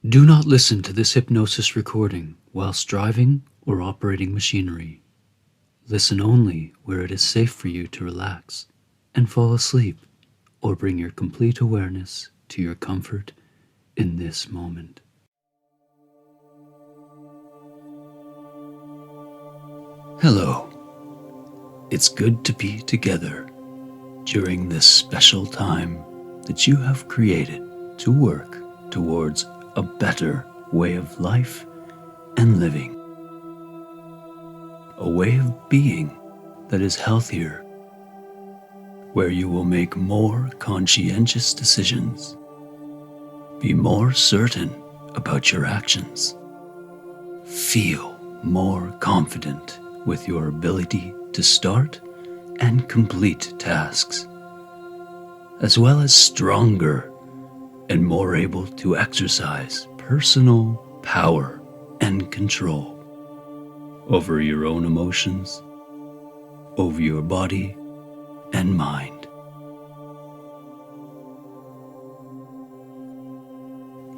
Do not listen to this hypnosis recording whilst driving or operating machinery. Listen only where it is safe for you to relax and fall asleep, or bring your complete awareness to your comfort in this moment. Hello. It's good to be together during this special time that you have created to work towards a better way of life and living. A way of being that is healthier, where you will make more conscientious decisions, be more certain about your actions, feel more confident with your ability to start and complete tasks, as well as stronger and more able to exercise personal power and control over your own emotions, over your body and mind.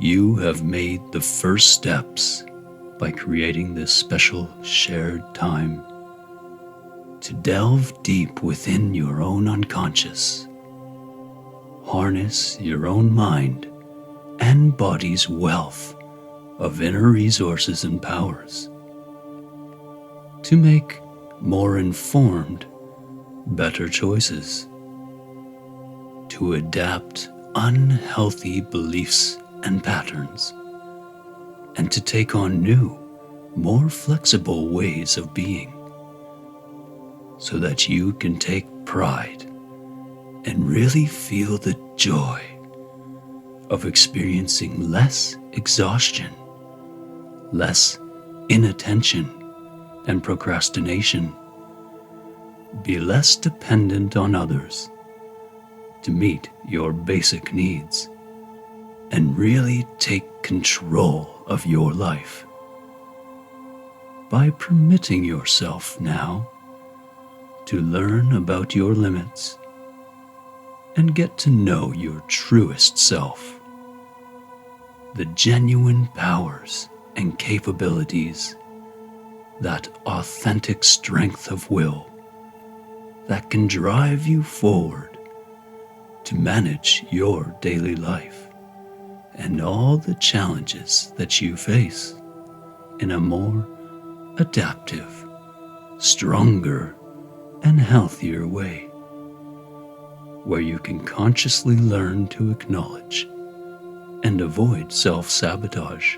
You have made the first steps by creating this special shared time to delve deep within your own unconscious, harness your own mind and body's wealth of inner resources and powers to make more informed, better choices, to adapt unhealthy beliefs and patterns, and to take on new, more flexible ways of being, so that you can take pride and really feel the joy of experiencing less exhaustion, less inattention and procrastination, be less dependent on others to meet your basic needs, and really take control of your life by permitting yourself now to learn about your limits and get to know your truest self, the genuine powers and capabilities, that authentic strength of will that can drive you forward to manage your daily life and all the challenges that you face in a more adaptive, stronger, and healthier way, where you can consciously learn to acknowledge and avoid self-sabotage,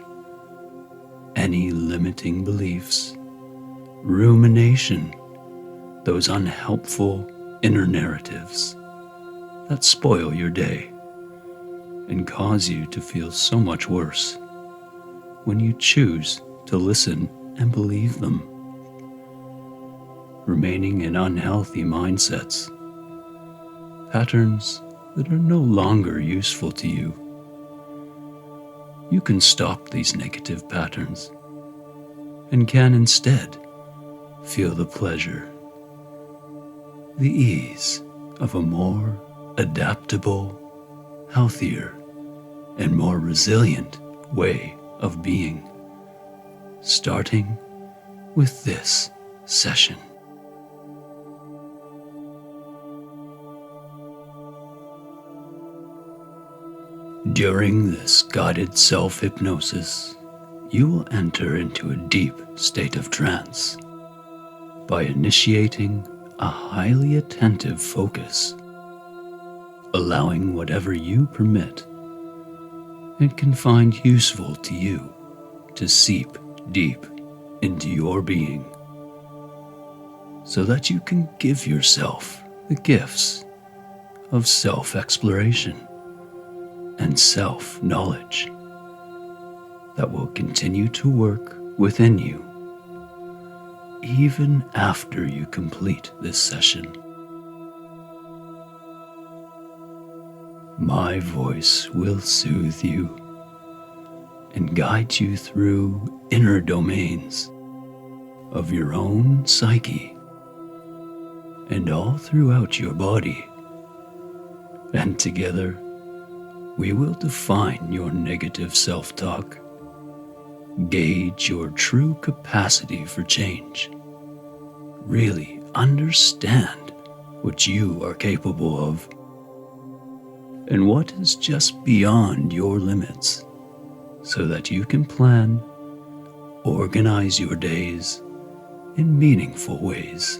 any limiting beliefs, rumination, those unhelpful inner narratives that spoil your day and cause you to feel so much worse when you choose to listen and believe them. Remaining in unhealthy mindsets, patterns that are no longer useful to you. You can stop these negative patterns and can instead feel the pleasure, the ease of a more adaptable, healthier, and more resilient way of being, starting with this session. During this guided self-hypnosis, you will enter into a deep state of trance by initiating a highly attentive focus, allowing whatever you permit and can find useful to you to seep deep into your being, so that you can give yourself the gifts of self-exploration and self-knowledge that will continue to work within you even after you complete this session. My voice will soothe you and guide you through inner domains of your own psyche and all throughout your body, and together we will define your negative self-talk gauge your true capacity for change. Really understand what you are capable of and what is just beyond your limits, so that you can plan, organize your days in meaningful ways,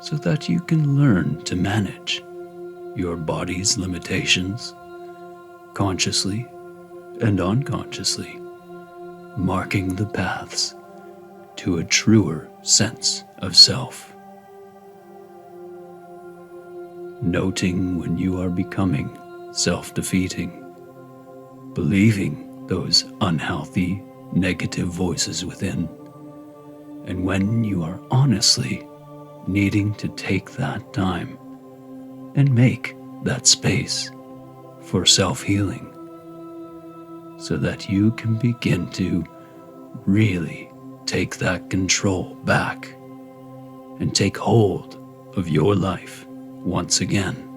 so that you can learn to manage your body's limitations consciously and unconsciously, marking the paths to a truer sense of self. Noting when you are becoming self-defeating, believing those unhealthy, negative voices within, and when you are honestly needing to take that time and make that space for self-healing, so that you can begin to really take that control back and take hold of your life once again.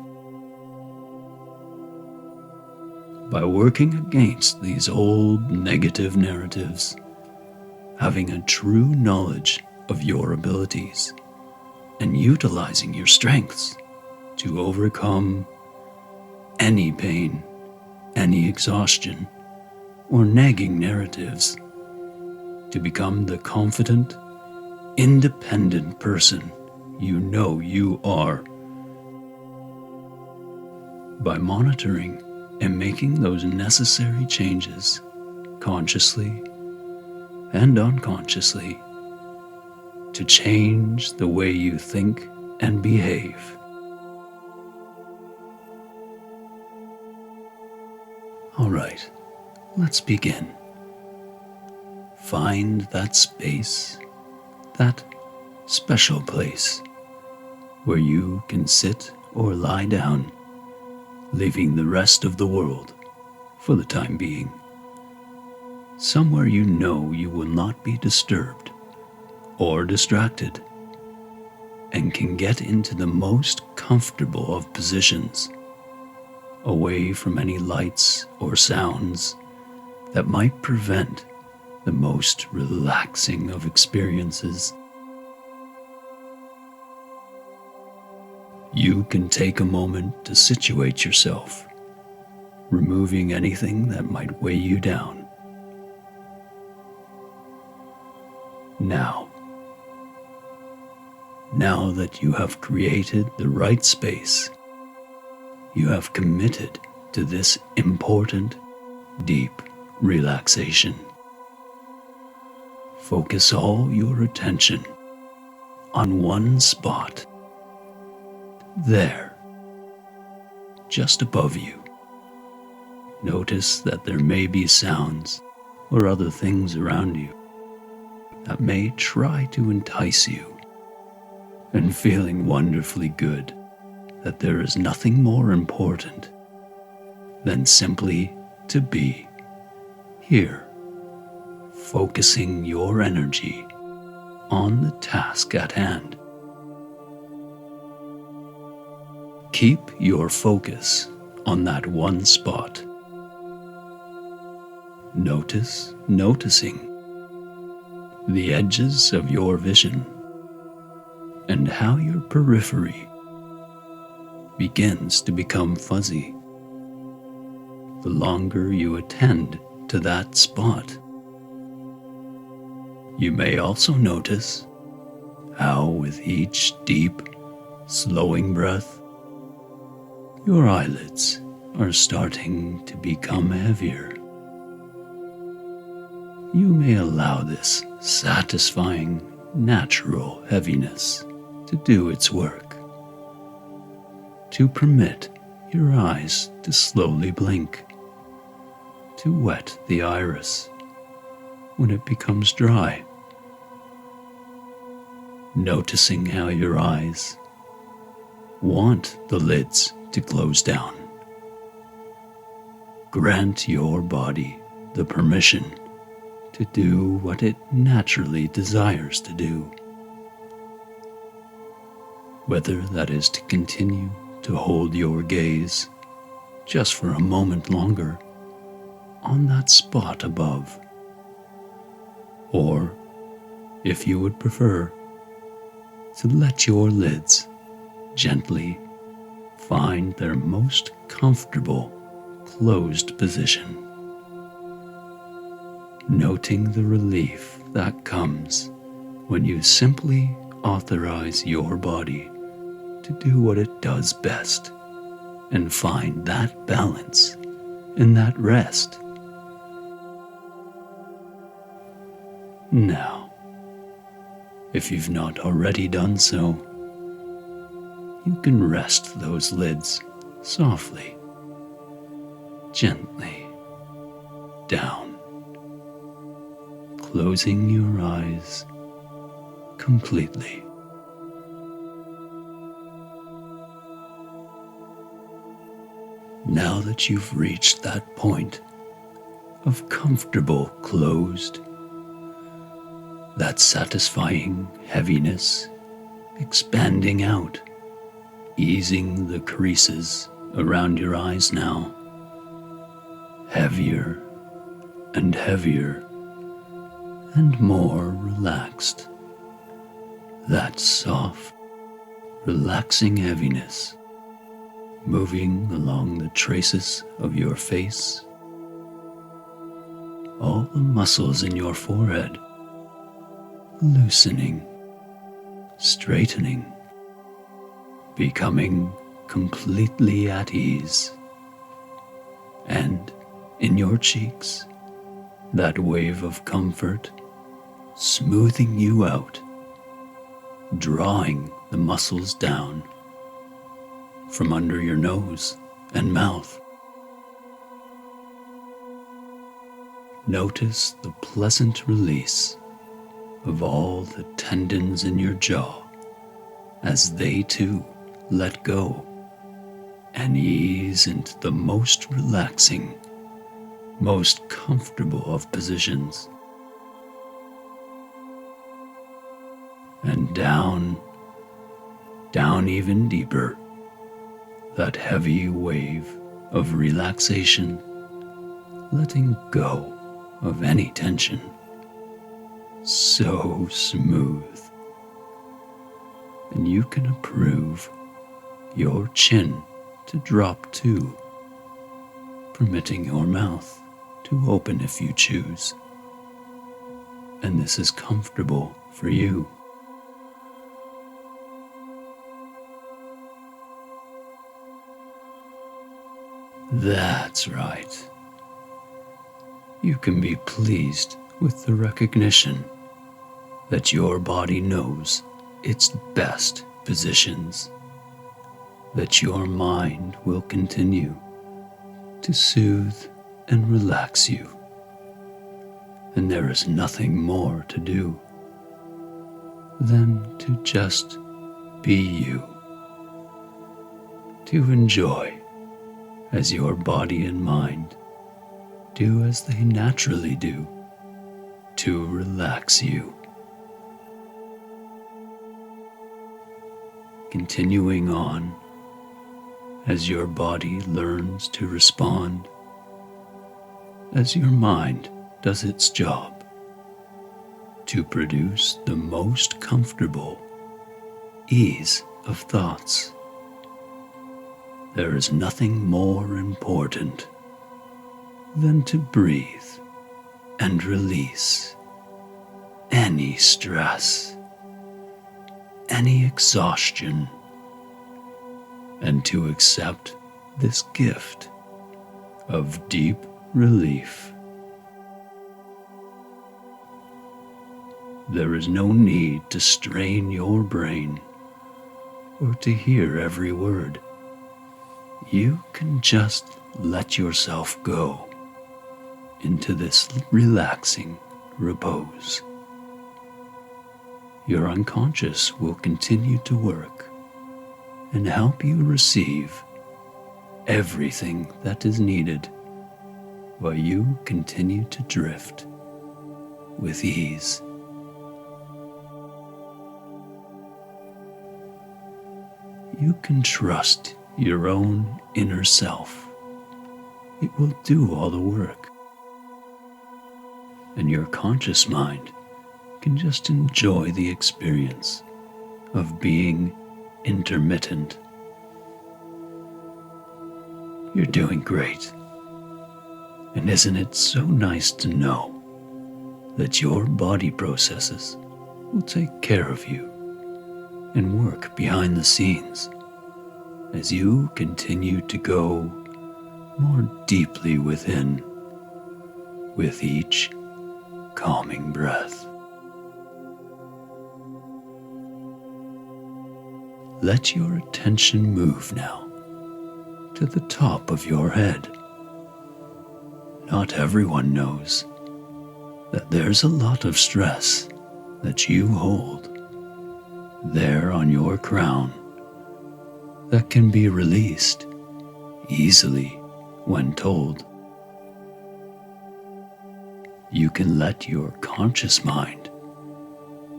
By working against these old negative narratives, having a true knowledge of your abilities, and utilizing your strengths to overcome any pain, any exhaustion, or nagging narratives, to become the confident, independent person you know you are. By monitoring and making those necessary changes consciously and unconsciously to change the way you think and behave. All right, let's begin. Find that space, that special place where you can sit or lie down, leaving the rest of the world for the time being. Somewhere you know you will not be disturbed or distracted, and can get into the most comfortable of positions, away from any lights or sounds that might prevent the most relaxing of experiences. You can take a moment to situate yourself, removing anything that might weigh you down. Now that you have created the right space, you have committed to this important, deep relaxation. Focus all your attention on one spot, there, just above you. Notice that there may be sounds or other things around you that may try to entice you, and feeling wonderfully good that there is nothing more important than simply to be here, focusing your energy on the task at hand. Keep your focus on that one spot. Noticing the edges of your vision and how your periphery begins to become fuzzy the longer you attend to that spot. You may also notice how with each deep, slowing breath, your eyelids are starting to become heavier. You may allow this satisfying, natural heaviness to do its work, to permit your eyes to slowly blink, to wet the iris when it becomes dry. Noticing how your eyes want the lids to close down. Grant your body the permission to do what it naturally desires to do. Whether that is to continue to hold your gaze just for a moment longer on that spot above, or, if you would prefer, to let your lids gently find their most comfortable closed position, noting the relief that comes when you simply authorize your body to do what it does best and find that balance and that rest. Now, if you've not already done so, you can rest those lids softly, gently down, closing your eyes completely. Now that you've reached that point of comfortable closed, that satisfying heaviness expanding out, easing the creases around your eyes now, heavier and heavier and more relaxed. That soft, relaxing heaviness moving along the traces of your face, all the muscles in your forehead loosening, straightening, becoming completely at ease, and in your cheeks, that wave of comfort smoothing you out, drawing the muscles down from under your nose and mouth. Notice the pleasant release of all the tendons in your jaw as they too let go and ease into the most relaxing, most comfortable of positions. And down even deeper, that heavy wave of relaxation, letting go of any tension. So smooth. And you can approve your chin to drop too, permitting your mouth to open if you choose. And this is comfortable for you. That's right. You can be pleased with the recognition that your body knows its best positions, that your mind will continue to soothe and relax you, and there is nothing more to do than to just be you, to enjoy as your body and mind do as they naturally do, to relax you. Continuing on as your body learns to respond, as your mind does its job to produce the most comfortable ease of thoughts. There is nothing more important than to breathe and release any stress, any exhaustion, and to accept this gift of deep relief. There is no need to strain your brain or to hear every word. You can just let yourself go into this relaxing repose. Your unconscious will continue to work and help you receive everything that is needed while you continue to drift with ease. You can trust your own inner self. It will do all the work. And your conscious mind can just enjoy the experience of being intermittent. You're doing great. And isn't it so nice to know that your body processes will take care of you and work behind the scenes as you continue to go more deeply within with each calming breath. Let your attention move now to the top of your head. Not everyone knows that there's a lot of stress that you hold there on your crown that can be released easily when told. You can let your conscious mind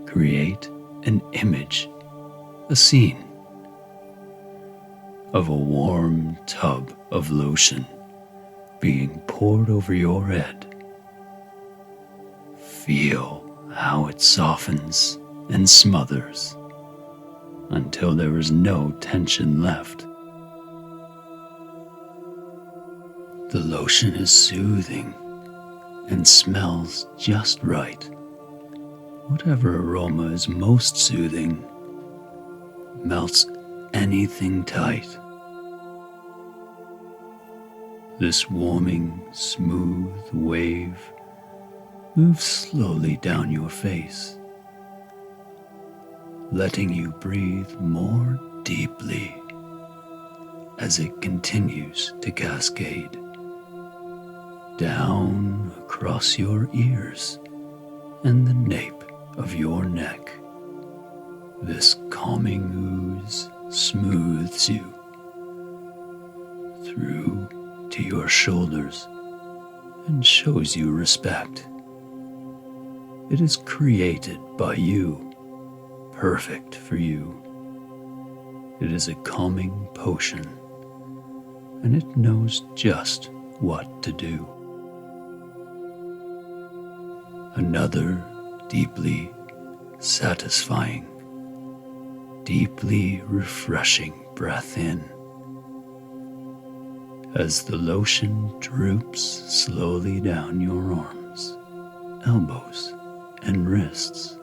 create an image, a scene of a warm tub of lotion being poured over your head. Feel how it softens and smothers until there is no tension left. The lotion is soothing and smells just right. Whatever aroma is most soothing melts anything tight. This warming, smooth wave moves slowly down your face, letting you breathe more deeply as it continues to cascade down across your ears and the nape of your neck. This calming ooze smooths you through to your shoulders and shows you respect. It is created by you, perfect for you. It is a calming potion, and it knows just what to do. Another deeply satisfying, deeply refreshing breath in as the lotion droops slowly down your arms, elbows, and wrists,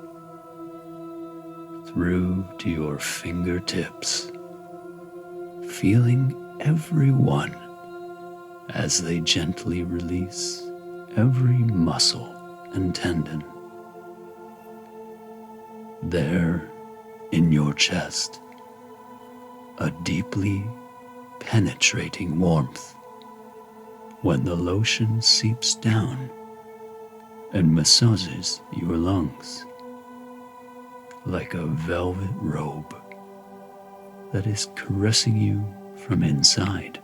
through to your fingertips, feeling every one as they gently release every muscle and tendon. There, in your chest, a deeply penetrating warmth when the lotion seeps down and massages your lungs like a velvet robe that is caressing you from inside.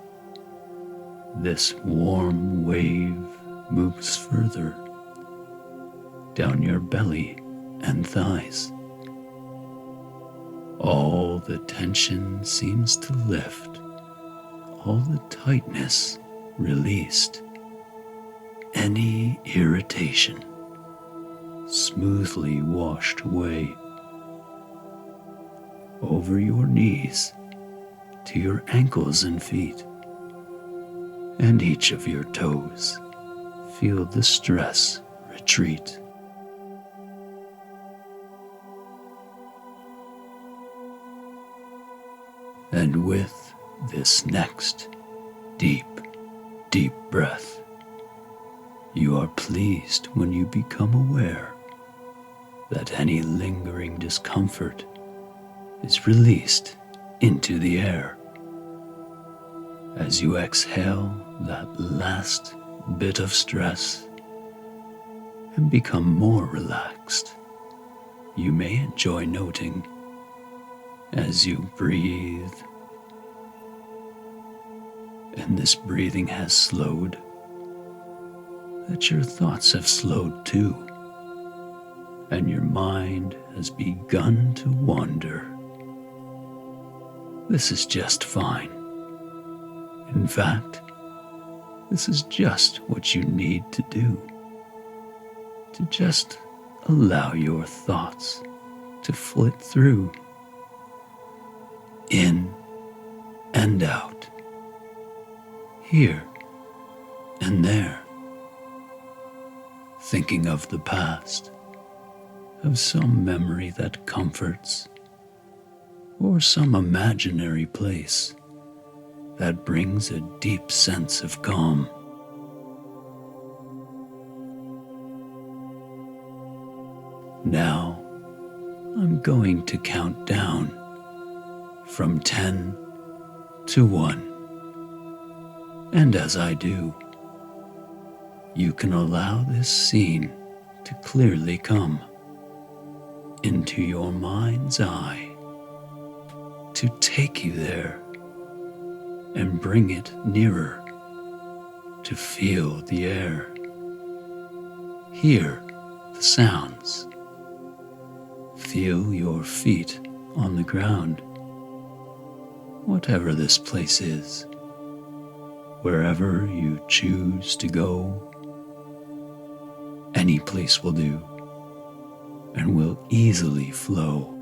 This warm wave moves further down your belly and thighs. All the tension seems to lift, all the tightness released, any irritation smoothly washed away. Over your knees to your ankles and feet, and each of your toes, feel the stress retreat. And with this next deep, deep breath, you are pleased when you become aware that any lingering discomfort is released into the air. As you exhale that last bit of stress and become more relaxed, you may enjoy noting as you breathe, and this breathing has slowed, that your thoughts have slowed too, and your mind has begun to wander. This is just fine. In fact, this is just what you need to do, to just allow your thoughts to flit through, in and out, here and there, thinking of the past, of some memory that comforts, or some imaginary place that brings a deep sense of calm. Now, I'm going to count down from 10 to 1. And as I do, you can allow this scene to clearly come into your mind's eye, to take you there and bring it nearer, to feel the air, hear the sounds, feel your feet on the ground, whatever this place is, wherever you choose to go. Any place will do and will easily flow.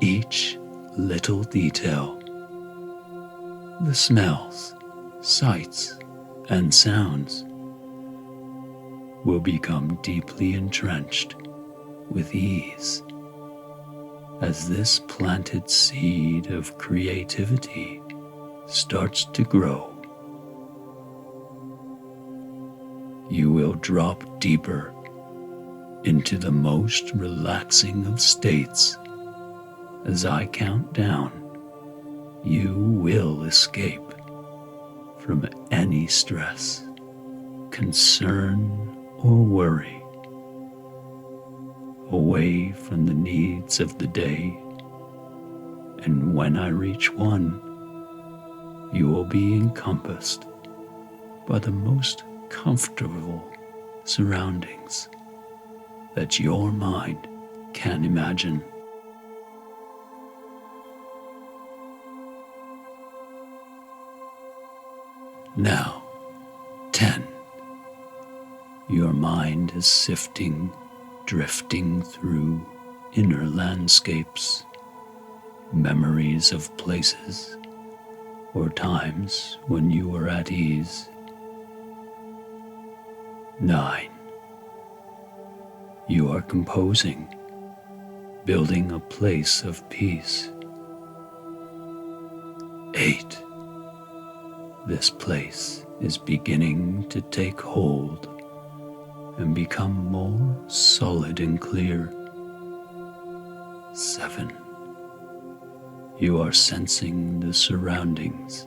Each little detail, the smells, sights, and sounds, will become deeply entrenched with ease as this planted seed of creativity starts to grow. You will drop deeper into the most relaxing of states. As I count down, you will escape from any stress, concern, or worry, away from the needs of the day. And when I reach 1, you will be encompassed by the most comfortable surroundings that your mind can imagine. Now, 10. Your mind is sifting, drifting through inner landscapes, memories of places or times when you were at ease. 9. You are composing, building a place of peace. 8. This place is beginning to take hold and become more solid and clear. 7. You are sensing the surroundings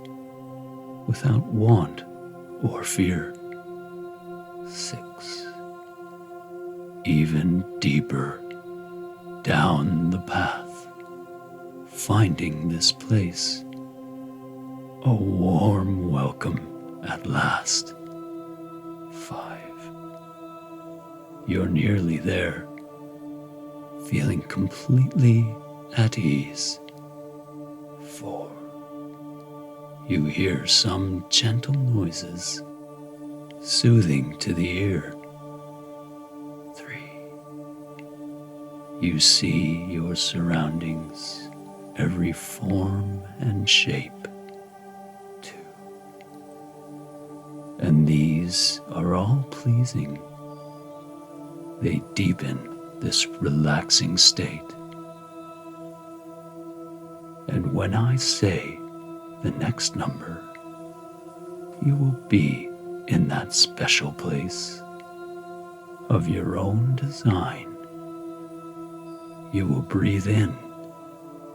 without want or fear. 6. Even deeper down the path, finding this place a warm welcome at last. 5. You're nearly there, feeling completely at ease. 4. You hear some gentle noises, soothing to the ear. 3. You see your surroundings, every form and shape. 2. And these are all pleasing. They deepen this relaxing state. And when I say the next number, you will be in that special place of your own design. You will breathe in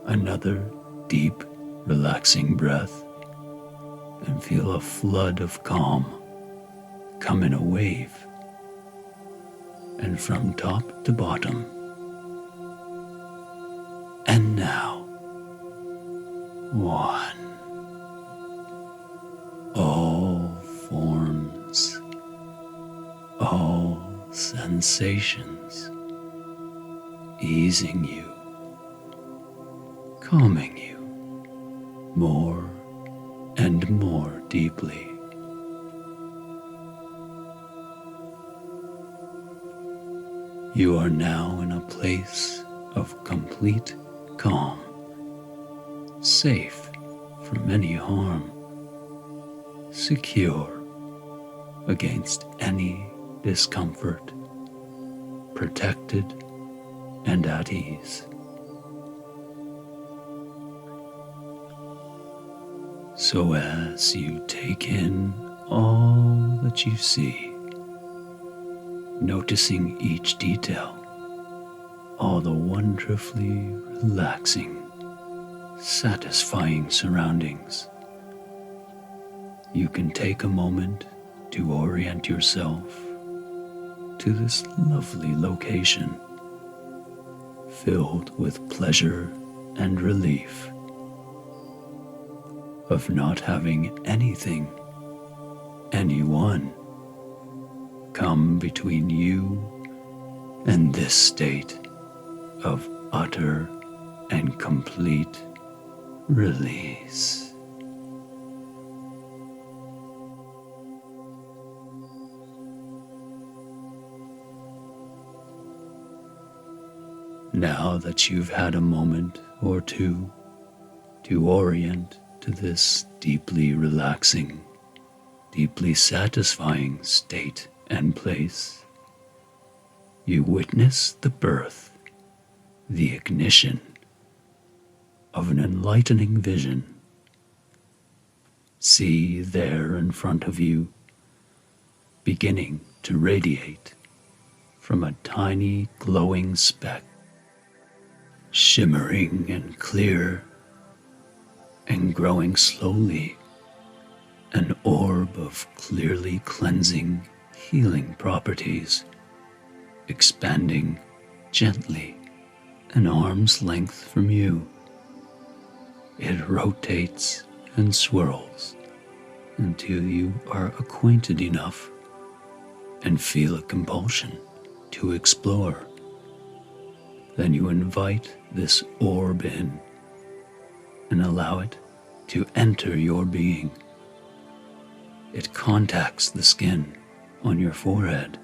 another deep, relaxing breath and feel a flood of calm come in a wave. And from top to bottom. And now, 1. All forms, all sensations, easing you, calming you more and more deeply. You are now in a place of complete calm, safe from any harm, secure against any discomfort, protected and at ease. So as you take in all that you see, noticing each detail, all the wonderfully relaxing, satisfying surroundings, you can take a moment to orient yourself to this lovely location filled with pleasure and relief of not having anything, anyone, come between you and this state of utter and complete release. Now that you've had a moment or two to orient to this deeply relaxing, deeply satisfying state and place, you witness the birth, the ignition of an enlightening vision. See there in front of you, beginning to radiate from a tiny glowing speck, shimmering and clear and growing slowly, an orb of clearly cleansing, healing properties, expanding gently an arm's length from you. It rotates and swirls until you are acquainted enough and feel a compulsion to explore. Then you invite this orb in and allow it to enter your being. It contacts the skin on your forehead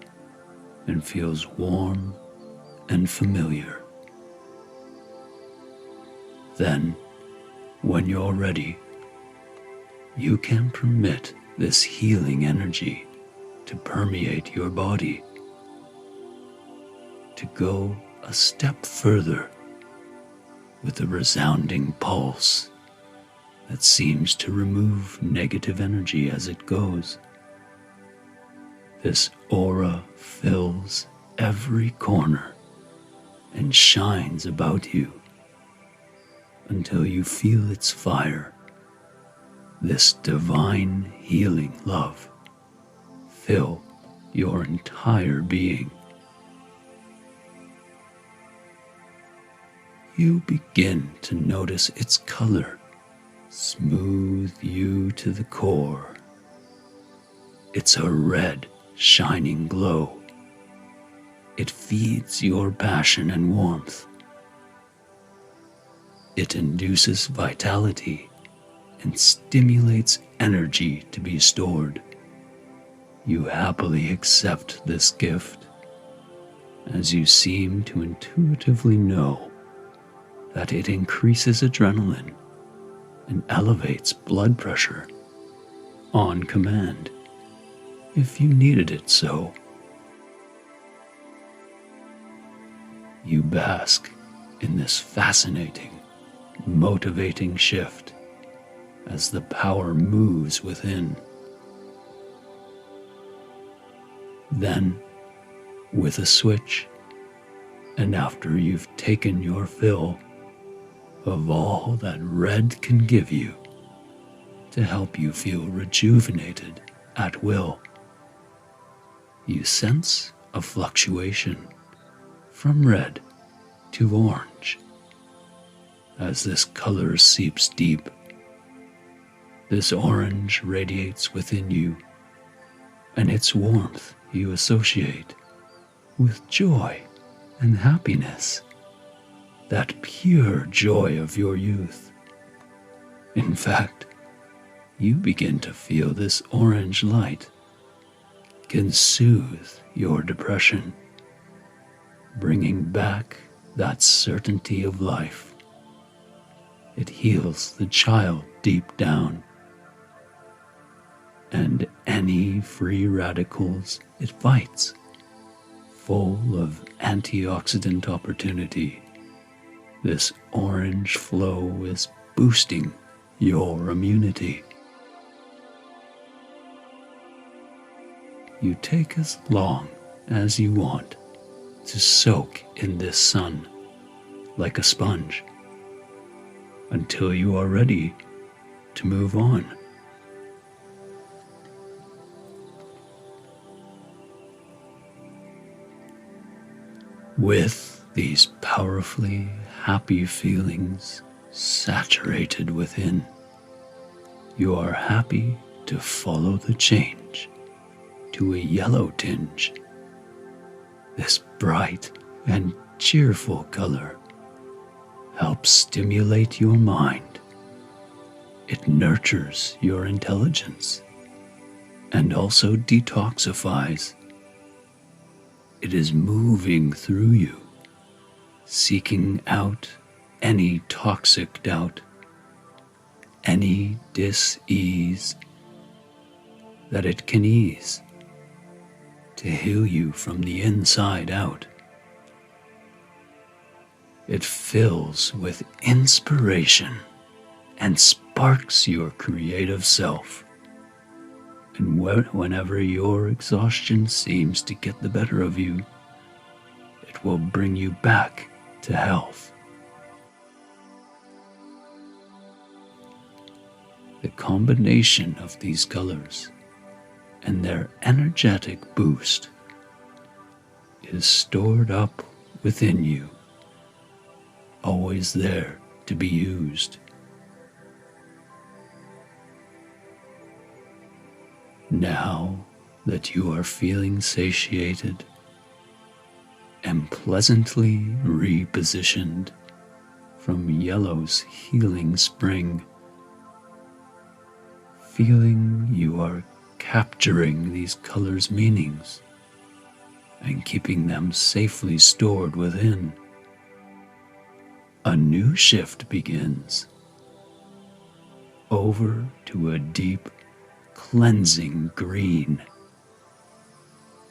and feels warm and familiar. Then, when you're ready, you can permit this healing energy to permeate your body, to go a step further with a resounding pulse that seems to remove negative energy as it goes. This aura fills every corner and shines about you until you feel its fire, this divine healing love, fill your entire being. You begin to notice its color smooth you to the core. It's a red, shining glow. It feeds your passion and warmth. It induces vitality and stimulates energy to be stored. You happily accept this gift as you seem to intuitively know that it increases adrenaline and elevates blood pressure on command if you needed it so. You bask in this fascinating, motivating shift as the power moves within. Then, with a switch, and after you've taken your fill of all that red can give you to help you feel rejuvenated at will, you sense a fluctuation from red to orange. As this color seeps deep, this orange radiates within you, and its warmth you associate with joy and happiness, that pure joy of your youth. In fact, you begin to feel this orange light can soothe your depression, bringing back that certainty of life. It heals the child deep down, and any free radicals it fights, full of antioxidant opportunity. This orange flow is boosting your immunity. You take as long as you want to soak in this sun like a sponge until you are ready to move on. With these powerfully happy feelings saturated within, you are happy to follow the change to a yellow tinge. This bright and cheerful color helps stimulate your mind. It nurtures your intelligence and also detoxifies. It is moving through you, seeking out any toxic doubt, any dis-ease that it can ease to heal you from the inside out. It fills with inspiration and sparks your creative self. And whenever your exhaustion seems to get the better of you, it will bring you back to health. The combination of these colors and their energetic boost is stored up within you, always there to be used. Now that you are feeling satiated and pleasantly repositioned from yellow's healing spring, feeling you are capturing these colors' meanings and keeping them safely stored within, a new shift begins over to a deep cleansing green.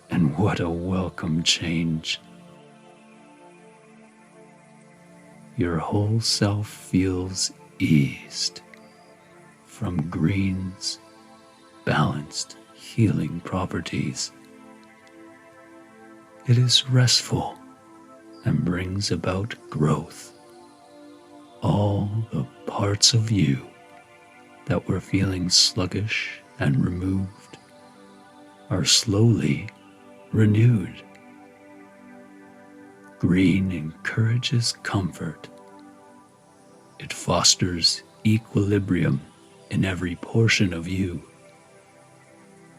And what a welcome change. Your whole self feels eased from green's balanced healing properties. It is restful and brings about growth. All the parts of you that were feeling sluggish and removed are slowly renewed. Green encourages comfort. It fosters equilibrium in every portion of you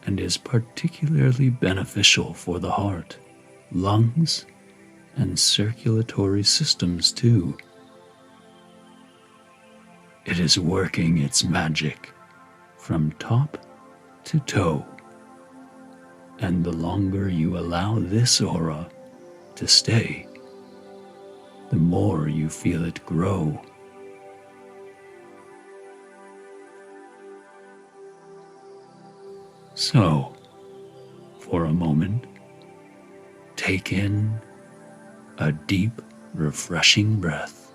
and is particularly beneficial for the heart, lungs, and circulatory systems too. It is working its magic from top to toe, and the longer you allow this aura to stay, the more you feel it grow. So, for a moment, take in a deep, refreshing breath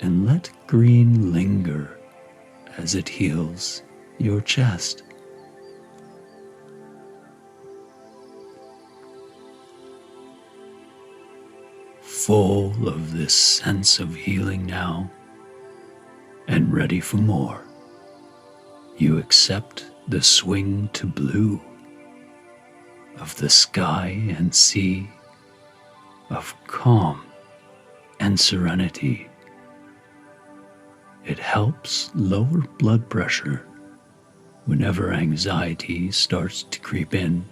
and let green linger as it heals your chest. Full of this sense of healing now and ready for more, you accept the swing to blue of the sky and sea, of calm and serenity. It helps lower blood pressure whenever anxiety starts to creep in.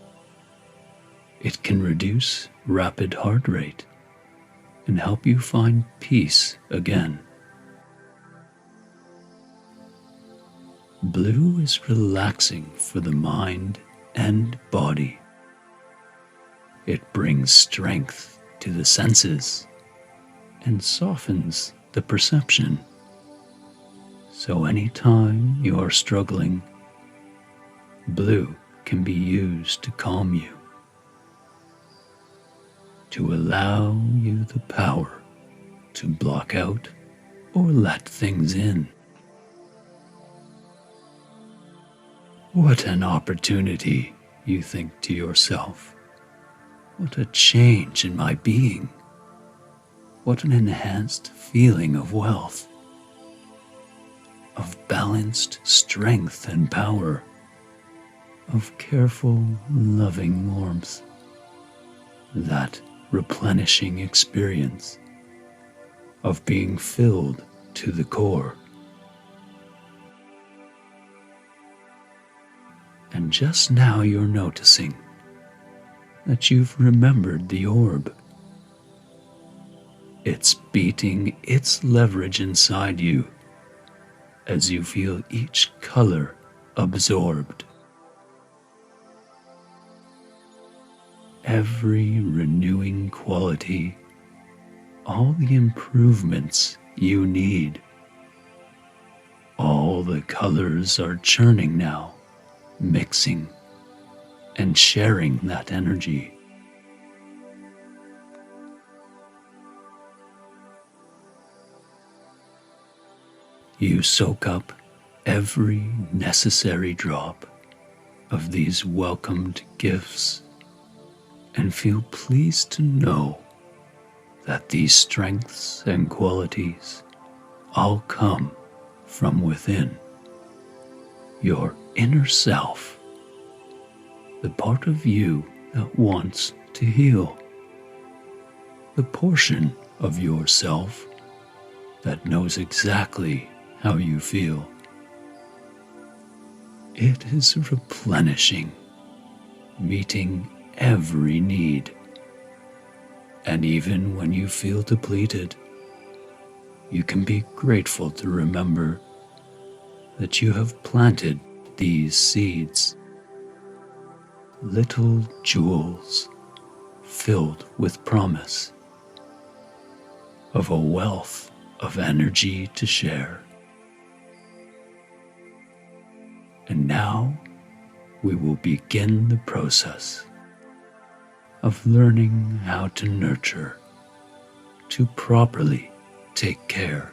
It can reduce rapid heart rate and help you find peace again. Blue is relaxing for the mind and body. It brings strength to the senses and softens the perception. So anytime you are struggling, blue can be used to calm you, to allow you the power to block out or let things in. What an opportunity, you think to yourself. What a change in my being. What an enhanced feeling of wealth, of balanced strength and power, of careful, loving warmth. That replenishing experience of being filled to the core. And just now you're noticing that you've remembered the orb. It's beating its leverage inside you as you feel each color absorbed. Every renewing quality, all the improvements you need. All the colors are churning now, mixing and sharing that energy. You soak up every necessary drop of these welcomed gifts and feel pleased to know that these strengths and qualities all come from within. Your inner self, the part of you that wants to heal, the portion of yourself that knows exactly how you feel. It is replenishing, meeting every need. And even when you feel depleted, you can be grateful to remember that you have planted these seeds, little jewels filled with promise of a wealth of energy to share. And now we will begin the process of learning how to nurture, to properly take care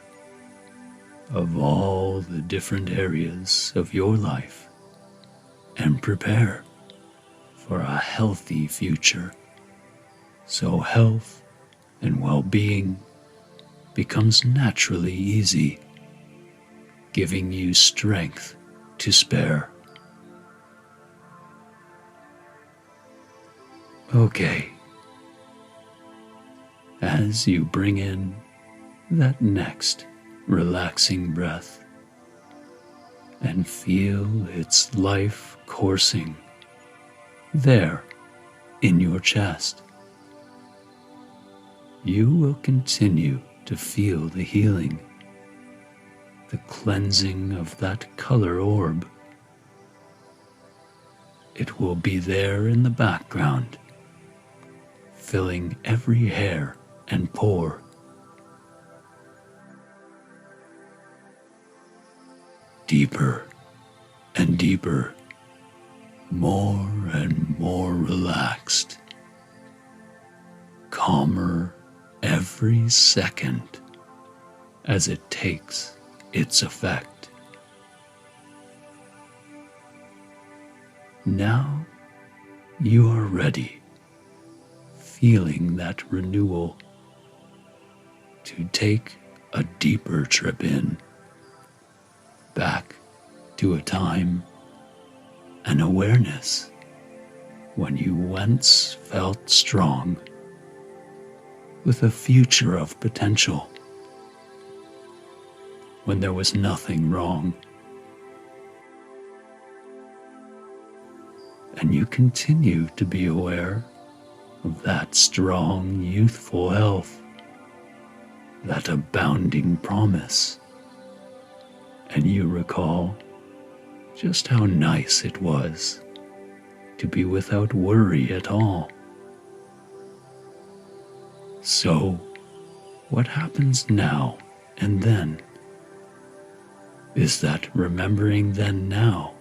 of all the different areas of your life and prepare for a healthy future, so health and well-being becomes naturally easy, giving you strength to spare. Okay, as you bring in that next relaxing breath and feel its life coursing there in your chest, you will continue to feel the healing, the cleansing of that color orb. It will be there in the background, filling every hair and pore. Deeper and deeper, more and more relaxed, calmer every second as it takes its effect. Now you are ready, feeling that renewal, to take a deeper trip in, back to a time, an awareness when you once felt strong, with a future of potential, when there was nothing wrong. And you continue to be aware of that strong, youthful health, that abounding promise. And you recall just how nice it was to be without worry at all, So, what happens now and then is that remembering then now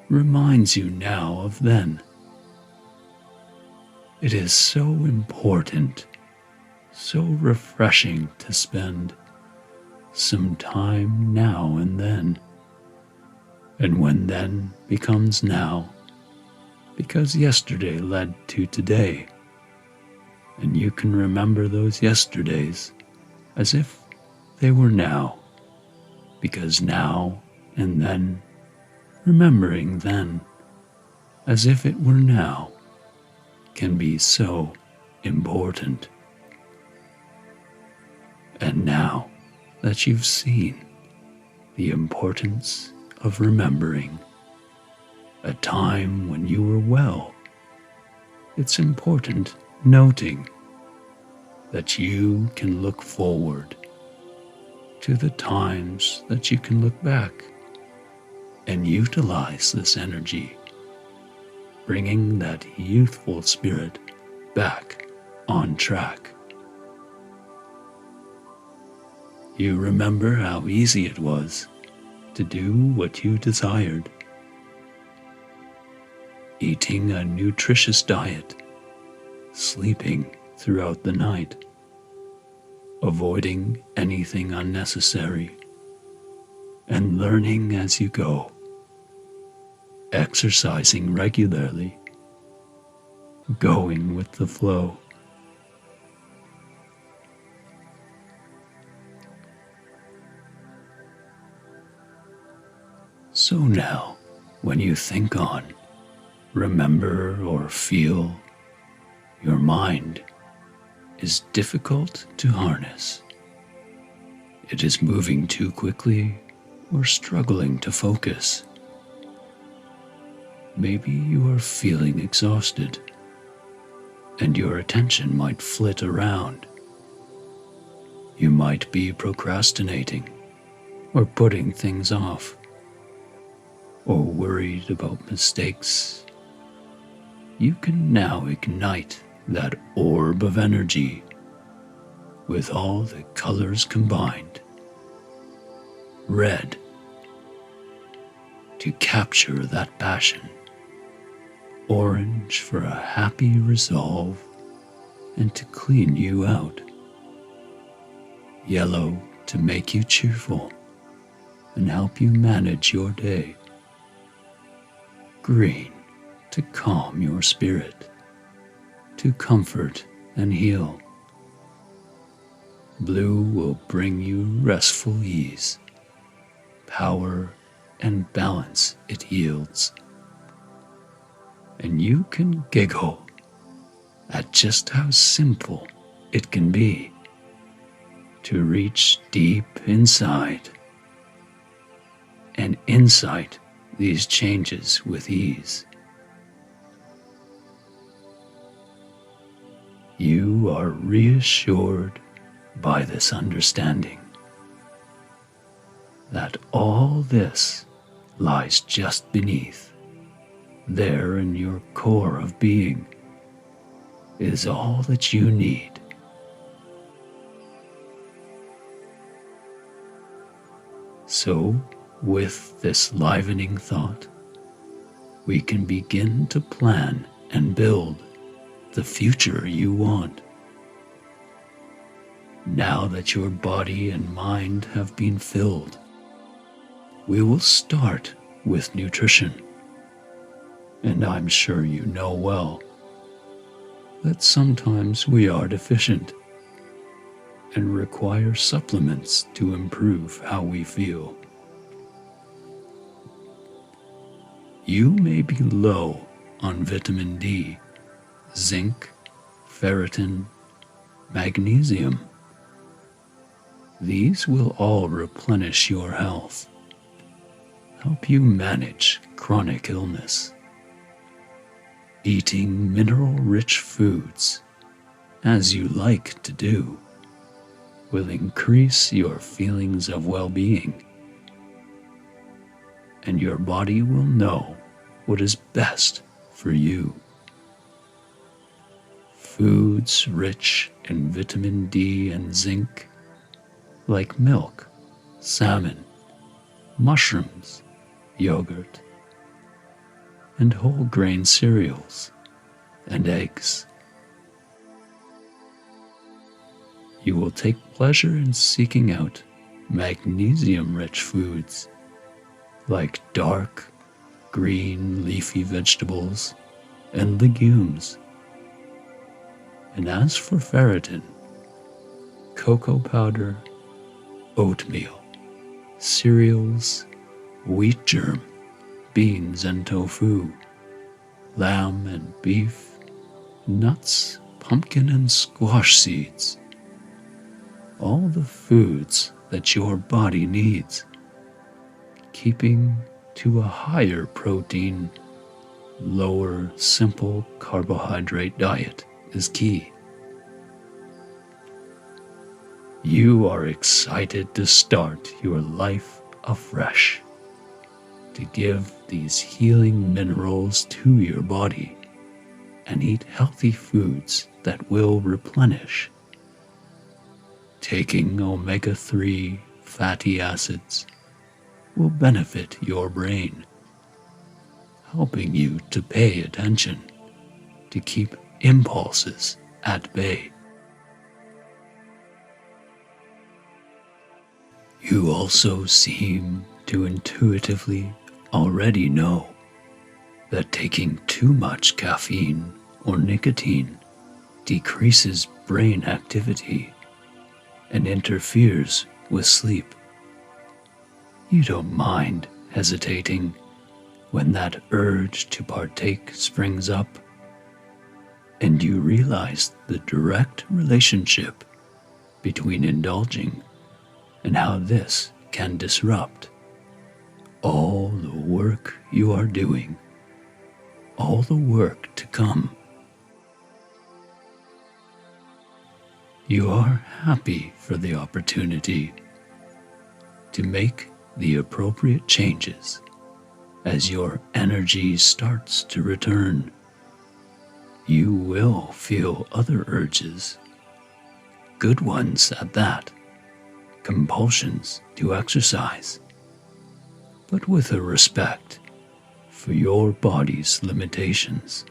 reminds you now of then. It is so important, so refreshing to spend some time now and then. And when then becomes now, because yesterday led to today, and you can remember those yesterdays as if they were now, because now and then, remembering then as if it were now, can be so important. And now that you've seen the importance of remembering a time when you were well, it's important noting that you can look forward to the times that you can look back and utilize this energy, bringing that youthful spirit back on track. You remember how easy it was to do what you desired, eating a nutritious diet, sleeping throughout the night, avoiding anything unnecessary, and learning as you go, exercising regularly, going with the flow. So now, when you think on, remember, or feel, your mind is difficult to harness. It is moving too quickly or struggling to focus. Maybe you are feeling exhausted and your attention might flit around. You might be procrastinating or putting things off, or worried about mistakes. You can now ignite that orb of energy with all the colors combined. Red, to capture that passion. Orange for a happy resolve and to clean you out. Yellow to make you cheerful and help you manage your day. Green to calm your spirit, to comfort and heal. Blue will bring you restful ease, power and balance it yields. And you can giggle at just how simple it can be to reach deep inside and insight these changes with ease. You are reassured by this understanding that all this lies just beneath, there in your core of being, is all that you need. So, with this livening thought, we can begin to plan and build the future you want. Now that your body and mind have been filled, we will start with nutrition. And I'm sure you know well that sometimes we are deficient and require supplements to improve how we feel. You may be low on vitamin D, zinc, ferritin, magnesium. These will all replenish your health, help you manage chronic illness. Eating mineral-rich foods, as you like to do, will increase your feelings of well-being, and your body will know what is best for you. foods rich in vitamin D and zinc, like milk, salmon, mushrooms, yogurt, and whole grain cereals and eggs. You will take pleasure in seeking out magnesium-rich foods like dark, green leafy vegetables and legumes. And as for ferritin, cocoa powder, oatmeal, cereals, wheat germ, beans and tofu, lamb and beef, nuts, pumpkin and squash seeds. All the foods that your body needs. Keeping to a higher protein, lower simple carbohydrate diet is key. You are excited to start your life afresh, to give these healing minerals to your body and eat healthy foods that will replenish. Taking omega-3 fatty acids will benefit your brain, helping you to pay attention, to keep impulses at bay. You also seem to intuitively already know that taking too much caffeine or nicotine decreases brain activity and interferes with sleep. You don't mind hesitating when that urge to partake springs up, and you realize the direct relationship between indulging and how this can disrupt all the work you are doing, all the work to come. You are happy for the opportunity to make the appropriate changes as your energy starts to return. You will feel other urges, good ones at that, compulsions to exercise, but with a respect for your body's limitations,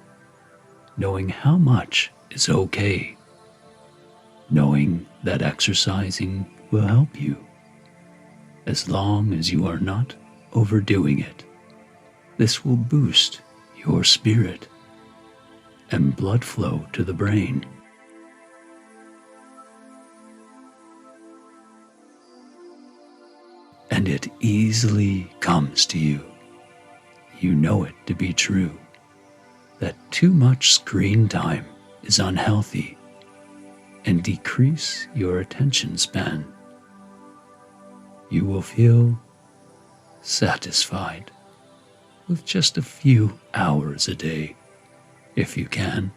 knowing how much is okay, knowing that exercising will help you, as long as you are not overdoing it. This will boost your spirit and blood flow to the brain. And it easily comes to you. You know it to be true, that too much screen time is unhealthy and decrease your attention span. You will feel satisfied with just a few hours a day, if you can,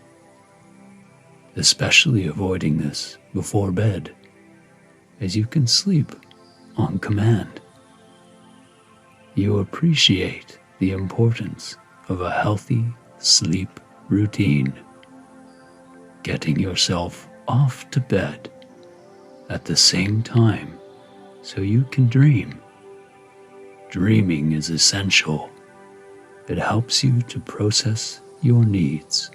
especially avoiding this before bed, as you can sleep on command. You appreciate the importance of a healthy sleep routine, getting yourself off to bed at the same time so you can dream. Dreaming is essential. It helps you to process your needs.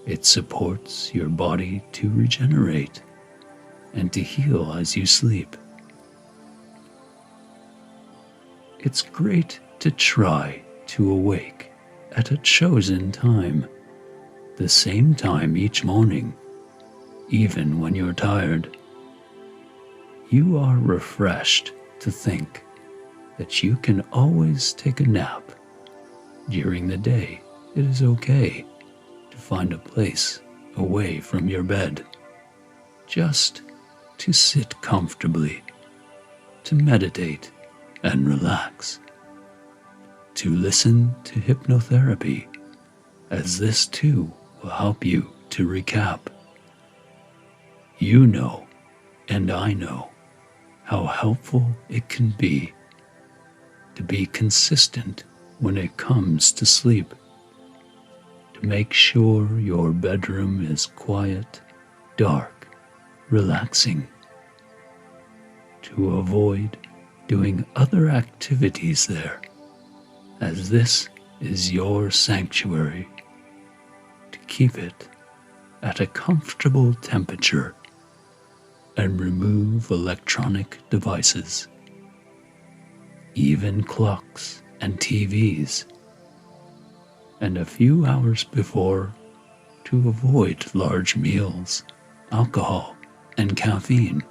It supports your body to regenerate and to heal as you sleep. It's great to try to awake at a chosen time, the same time each morning, even when you're tired. You are refreshed to think that you can always take a nap. During the day, it is okay to find a place away from your bed, just to sit comfortably, to meditate and relax, to listen to hypnotherapy, as this too will help you to recap. You know, and I know, how helpful it can be to be consistent when it comes to sleep, to to make sure your bedroom is quiet, dark, relaxing, to avoid doing other activities there, as this is your sanctuary, to keep it at a comfortable temperature and remove electronic devices, even clocks and TVs, and a few hours before to avoid large meals, alcohol, and caffeine.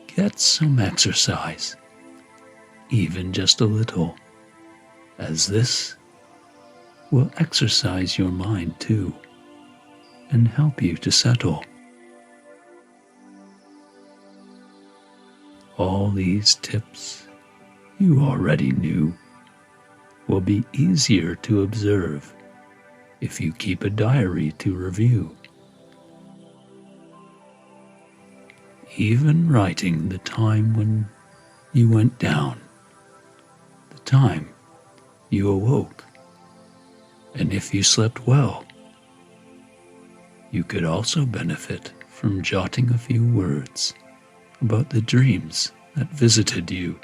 Get some exercise, even just a little, as this will exercise your mind too and help you to settle. All these tips you already knew will be easier to observe if you keep a diary to review. Even writing the time when you went down, the time you awoke, and if you slept well. You could also benefit from jotting a few words about the dreams that visited you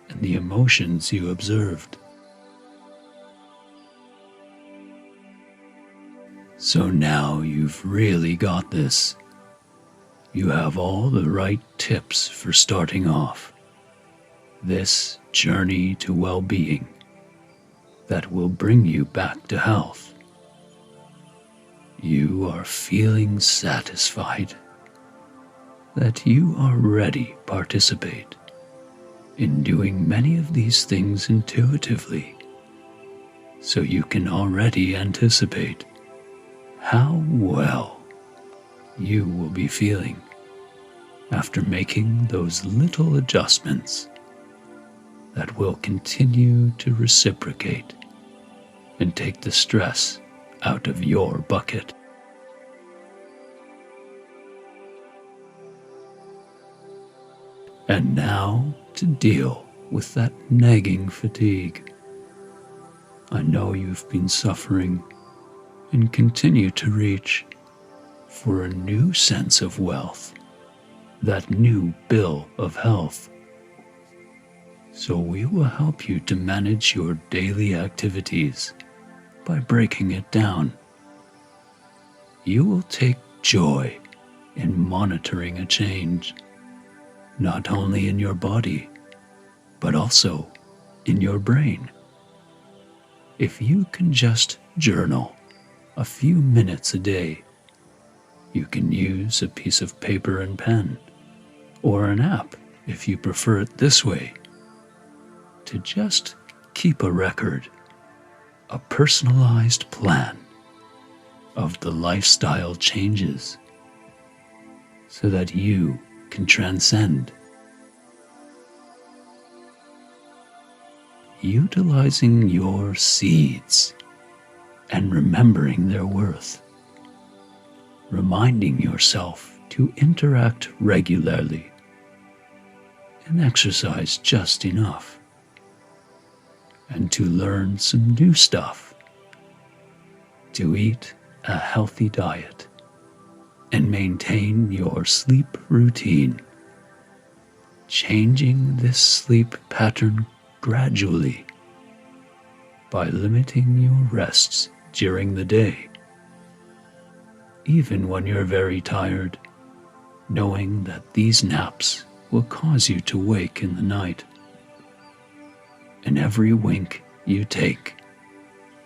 and the emotions you observed. So now you've really got this. You have all the right tips for starting off this journey to well-being that will bring you back to health. You are feeling satisfied that you already participate in doing many of these things intuitively, so you can already anticipate how well you will be feeling after making those little adjustments that will continue to reciprocate and take the stress out of your bucket. And now to deal with that nagging fatigue. I know you've been suffering and continue to reach for a new sense of wealth, that new bill of health. So we will help you to manage your daily activities by breaking it down. You will take joy in monitoring a change, not only in your body, but also in your brain. If you can just journal a few minutes a day, you can use a piece of paper and pen, or an app if you prefer it this way, to just keep a record, a personalized plan of the lifestyle changes so that you can transcend. Utilizing your seeds and remembering their worth. Reminding yourself to interact regularly and exercise just enough, and to learn some new stuff, to eat a healthy diet and maintain your sleep routine, changing this sleep pattern gradually by limiting your rests during the day, even when you're very tired, knowing that these naps will cause you to wake in the night. And every wink you take,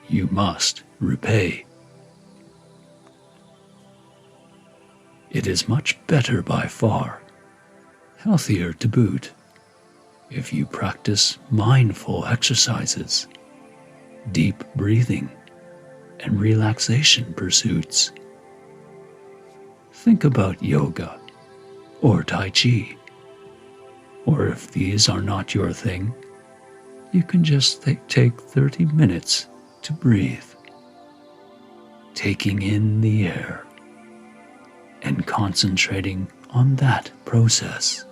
you must repay. It is much better by far, healthier to boot, if you practice mindful exercises, deep breathing, and relaxation pursuits. Think about yoga or Tai Chi, or if these are not your thing, you can just take 30 minutes to breathe, taking in the air and concentrating on that process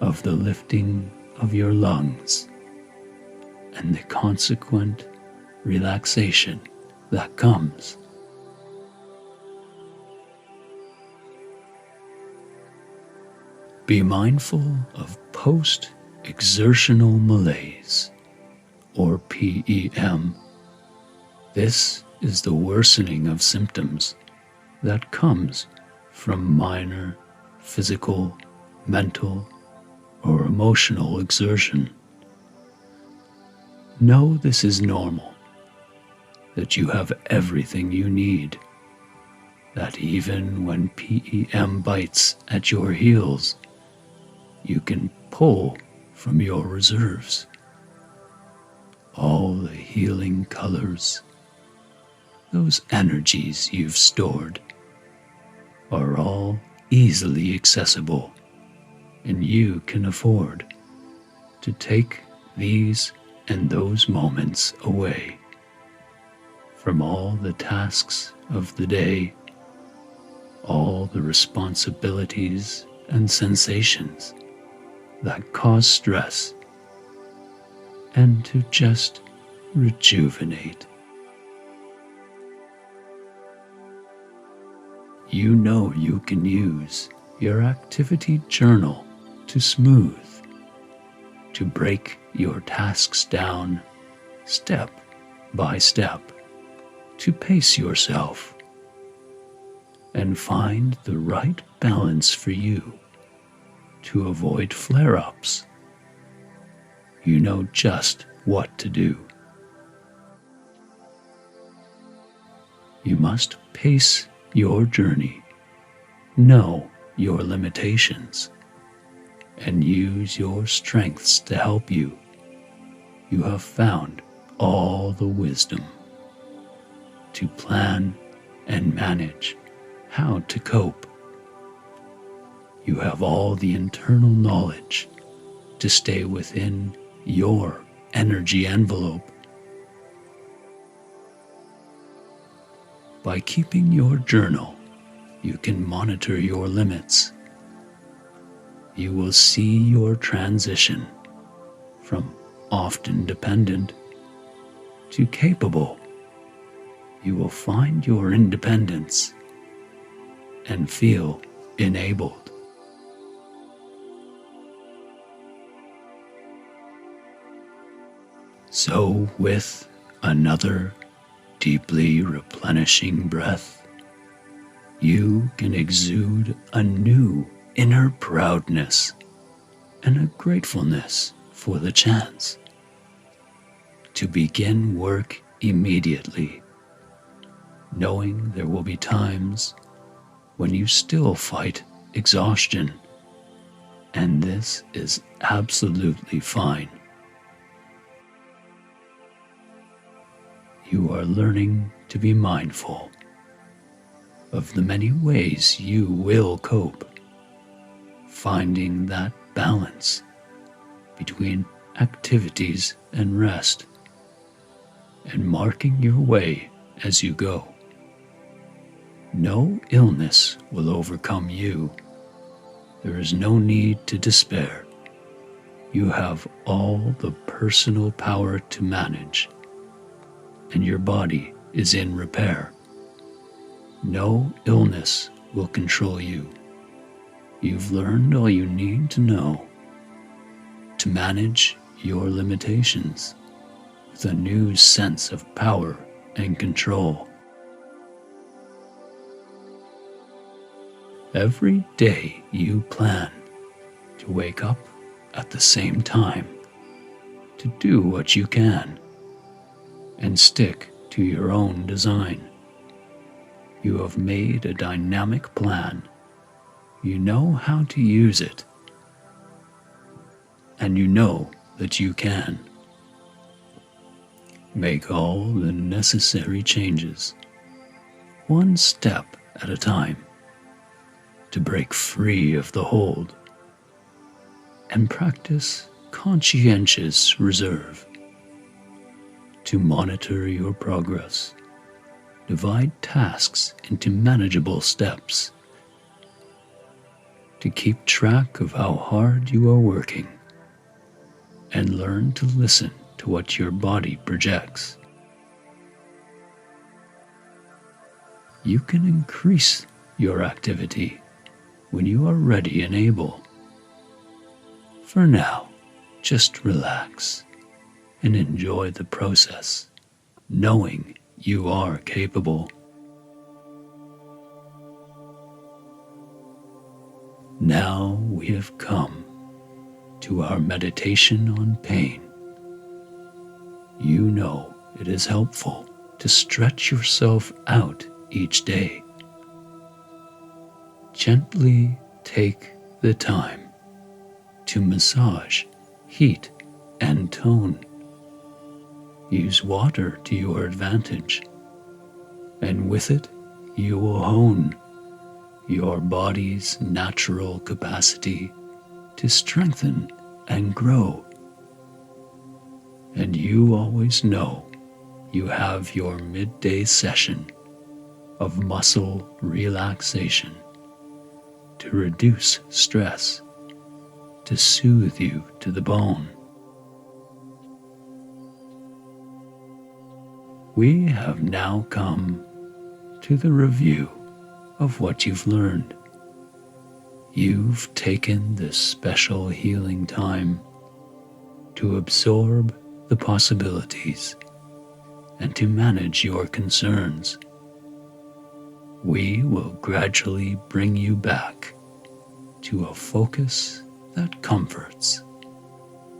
of the lifting of your lungs and the consequent relaxation that comes. Be mindful of post-exertional malaise, or PEM. This is the worsening of symptoms that comes from minor physical, mental, or emotional exertion. Know this is normal, that you have everything you need, that even when PEM bites at your heels, you can pull from your reserves. All the healing colors, those energies you've stored, are all easily accessible, and you can afford to take these and those moments away from all the tasks of the day, all the responsibilities and sensations that cause stress, and to just rejuvenate. You know you can use your activity journal to smooth, to break your tasks down step by step, to pace yourself and find the right balance for you to avoid flare-ups. You know just what to do. You must pace your journey, know your limitations, and use your strengths to help you. You have found all the wisdom to plan and manage how to cope. You have all the internal knowledge to stay within your energy envelope. By keeping your journal, you can monitor your limits. You will see your transition from often dependent to capable. You will find your independence and feel enabled. So, with another deeply replenishing breath, you can exude a new inner proudness and a gratefulness for the chance to begin work immediately, knowing there will be times when you still fight exhaustion, and this is absolutely fine. You are learning to be mindful of the many ways you will cope, finding that balance between activities and rest, and marking your way as you go. No illness will overcome you. There is no need to despair. You have all the personal power to manage, and your body is in repair. No illness will control you. You've learned all you need to know to manage your limitations with a new sense of power and control. Every day you plan to wake up at the same time, to do what you can, and stick to your own design. You have made a dynamic plan. You know how to use it, and you know that you can. Make all the necessary changes, one step at a time, to break free of the hold, and practice conscientious reserve. To monitor your progress, divide tasks into manageable steps. To keep track of how hard you are working, and learn to listen to what your body projects. You can increase your activity when you are ready and able. For now, just relax and enjoy the process, knowing you are capable. Now we have come to our meditation on pain. You know it is helpful to stretch yourself out each day. Gently take the time to massage, heat, and tone. Use water to your advantage, and with it you will hone your body's natural capacity to strengthen and grow. And you always know you have your midday session of muscle relaxation to reduce stress, to soothe you to the bone. We have now come to the review of what you've learned. You've taken this special healing time to absorb the possibilities and to manage your concerns. We will gradually bring you back to a focus that comforts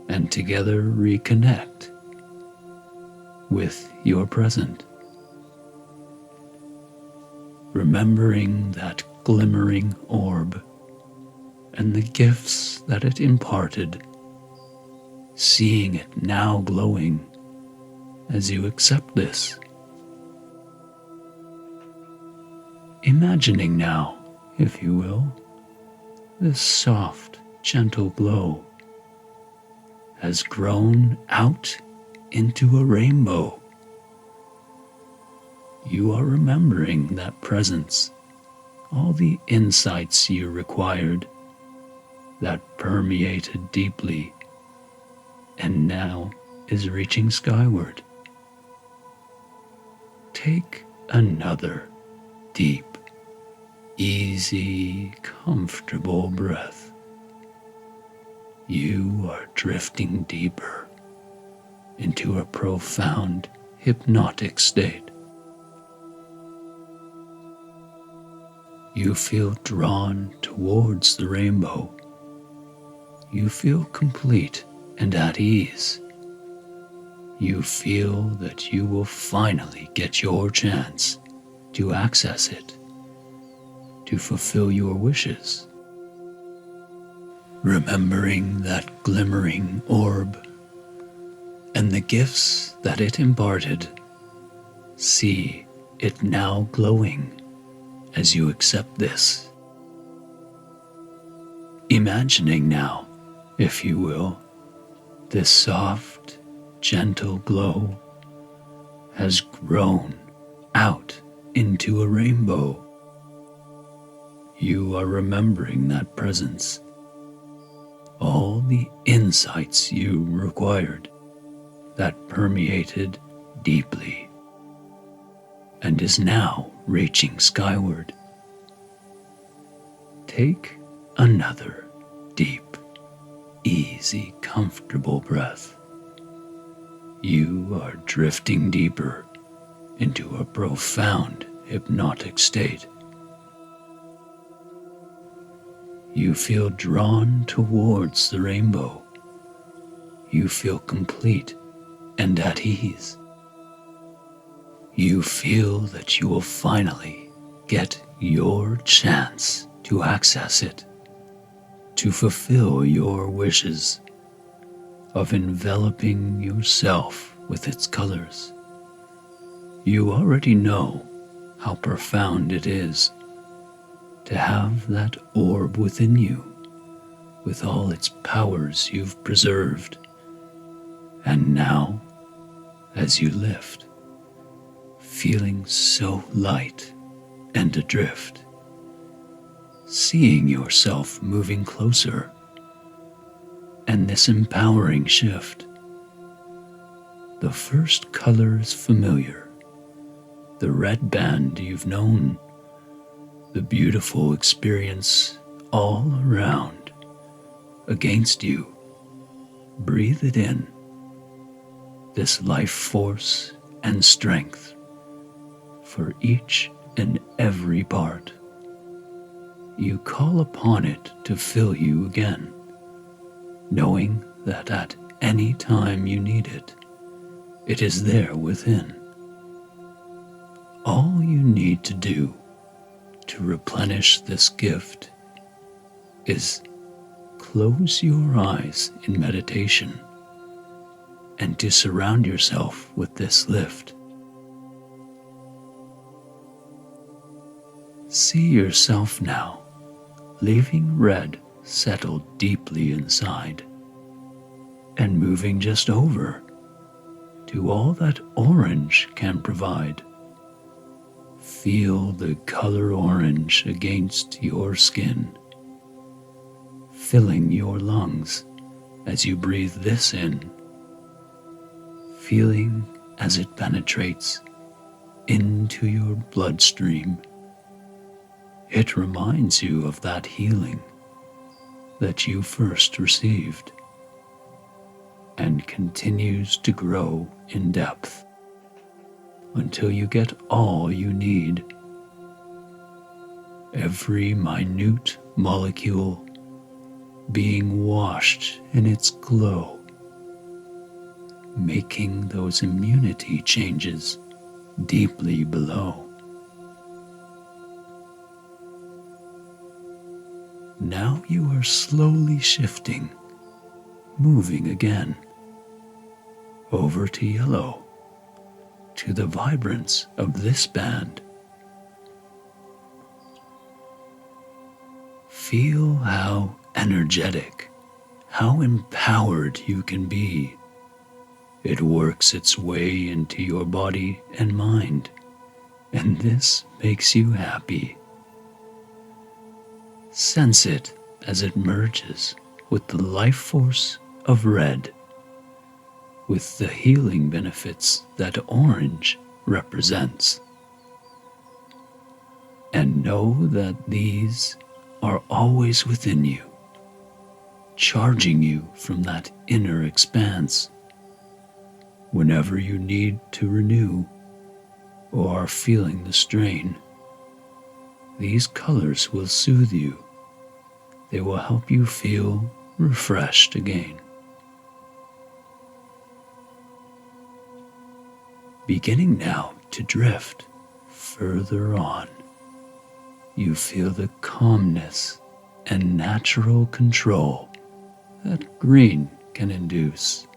and together reconnect with your present. Remembering that glimmering orb and the gifts that it imparted, seeing it now glowing as you accept this. Imagining now, if you will, this soft, gentle glow has grown out into a rainbow. You are remembering that presence, all the insights you required, that permeated deeply, and now is reaching skyward. Take another deep, easy, comfortable breath. You are drifting deeper into a profound hypnotic state. You feel drawn towards the rainbow. You feel complete and at ease. You feel that you will finally get your chance to access it, to fulfill your wishes. Remembering that glimmering orb and the gifts that it imparted, see it now glowing as you accept this. Imagining now, if you will, this soft, gentle glow has grown out into a rainbow. You are remembering that presence, all the insights you required that permeated deeply and is now reaching skyward. Take another deep, easy, comfortable breath. You are drifting deeper into a profound hypnotic state. You feel drawn towards the rainbow. You feel complete and at ease. You feel that you will finally get your chance to access it, to fulfill your wishes of enveloping yourself with its colors. You already know how profound it is to have that orb within you with all its powers you've preserved. And now, as you lift, feeling so light and adrift, seeing yourself moving closer, and this empowering shift. The first color is familiar, the red band you've known, the beautiful experience all around, against you. Breathe it in, this life force and strength for each and every part. You call upon it to fill you again, knowing that at any time you need it, it is there within. All you need to do to replenish this gift is close your eyes in meditation and to surround yourself with this lift. See yourself now, leaving red settled deeply inside and moving just over to all that orange can provide. Feel the color orange against your skin, filling your lungs as you breathe this in, feeling as it penetrates into your bloodstream. It reminds you of that healing that you first received and continues to grow in depth until you get all you need. Every minute molecule being washed in its glow, making those immunity changes deeply below. Now you are slowly shifting, moving again, over to yellow, to the vibrance of this band. Feel how energetic, how empowered you can be. It works its way into your body and mind, and this makes you happy. Sense it as it merges with the life force of red, with the healing benefits that orange represents. And know that these are always within you, charging you from that inner expanse. Whenever you need to renew or are feeling the strain, these colors will soothe you. They will help you feel refreshed again. Beginning now to drift further on, you feel the calmness and natural control that green can induce.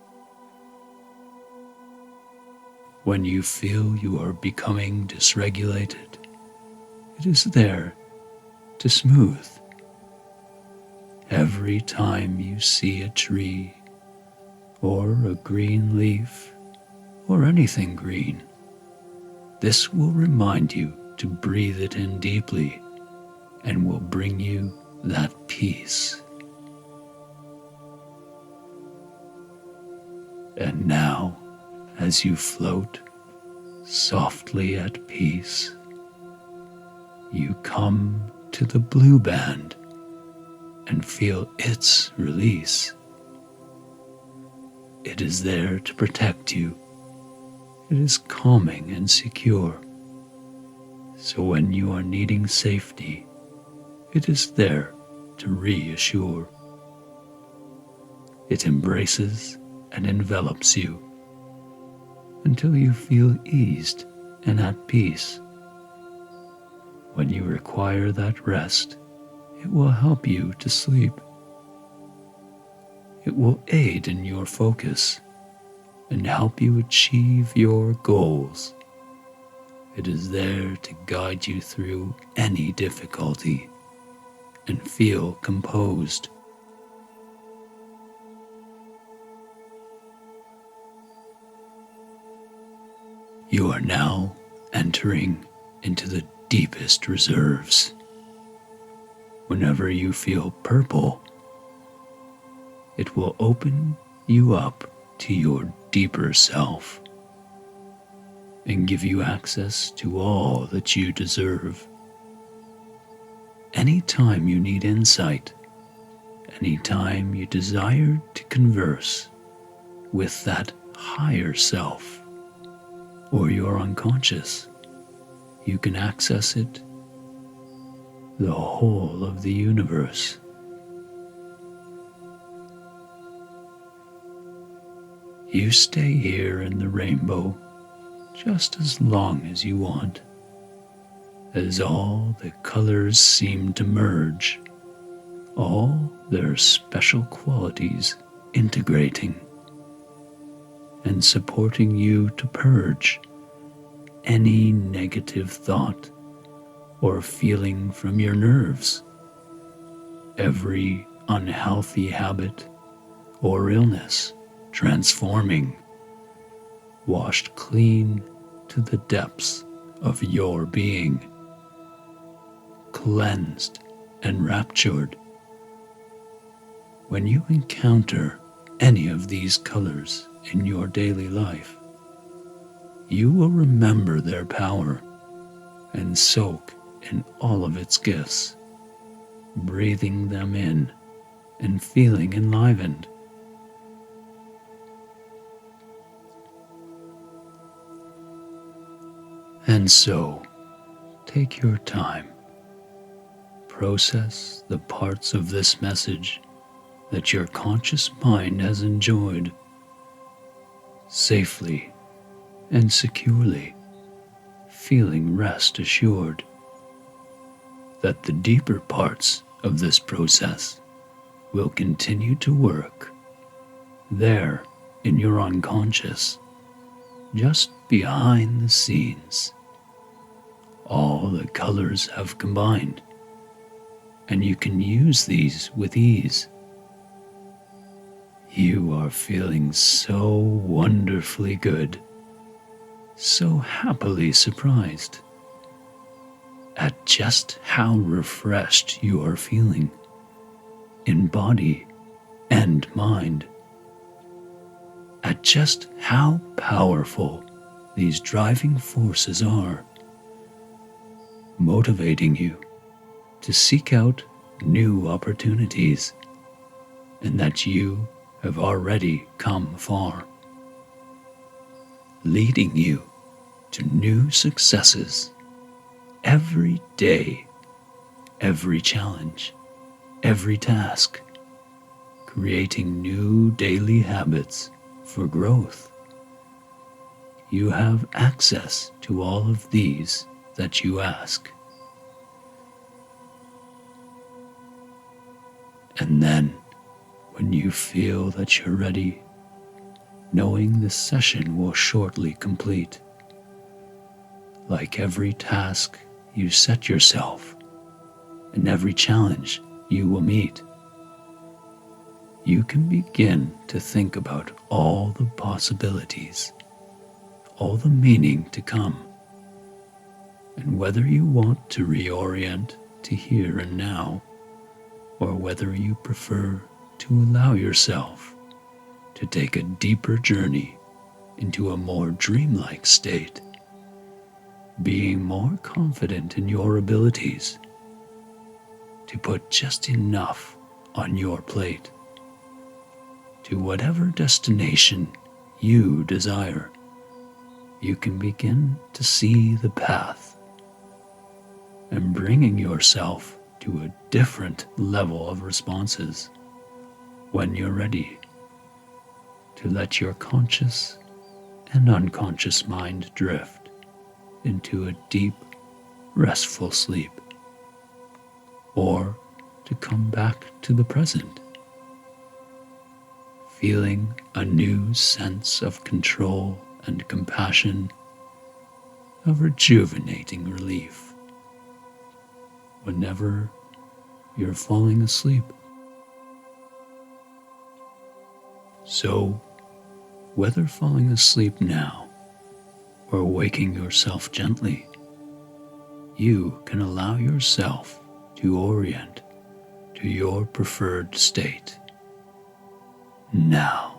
When you feel you are becoming dysregulated, it is there to smooth. Every time you see a tree or a green leaf or anything green, this will remind you to breathe it in deeply and will bring you that peace. And now, as you float softly at peace, you come to the blue band and feel its release. It is there to protect you. It is calming and secure. So when you are needing safety, it is there to reassure. It embraces and envelops you until you feel eased and at peace. When you require that rest, it will help you to sleep. It will aid in your focus and help you achieve your goals. It is there to guide you through any difficulty and feel composed. You are now entering into the deepest reserves. Whenever you feel purple, it will open you up to your deeper self and give you access to all that you deserve. Anytime you need insight, anytime you desire to converse with that higher self or your unconscious, you can access it, the whole of the universe. You stay here in the rainbow just as long as you want, as all the colors seem to merge, all their special qualities integrating and supporting you to purge any negative thought or feeling from your nerves, every unhealthy habit or illness transforming, washed clean to the depths of your being, cleansed and raptured. When you encounter any of these colors in your daily life, you will remember their power and soak in all of its gifts, breathing them in and feeling enlivened. And so, take your time, process the parts of this message that your conscious mind has enjoyed safely and securely, feeling rest assured that the deeper parts of this process will continue to work there in your unconscious, just behind the scenes. All the colors have combined, and you can use these with ease. You are feeling so wonderfully good, so happily surprised at just how refreshed you are feeling in body and mind, at just how powerful these driving forces are, motivating you to seek out new opportunities, and that you have already come far, leading you to new successes every day, every challenge, every task, creating new daily habits for growth. You have access to all of these that you ask. And then, when you feel that you're ready, knowing the session will shortly complete, like every task you set yourself and every challenge you will meet, you can begin to think about all the possibilities, all the meaning to come, and whether you want to reorient to here and now, or whether you prefer to allow yourself to take a deeper journey into a more dreamlike state, being more confident in your abilities to put just enough on your plate to whatever destination you desire. You can begin to see the path and bringing yourself to a different level of responses when you're ready to let your conscious and unconscious mind drift into a deep, restful sleep, or to come back to the present, feeling a new sense of control and compassion, of rejuvenating relief whenever you're falling asleep. So, whether falling asleep now or waking yourself gently, you can allow yourself to orient to your preferred state, now.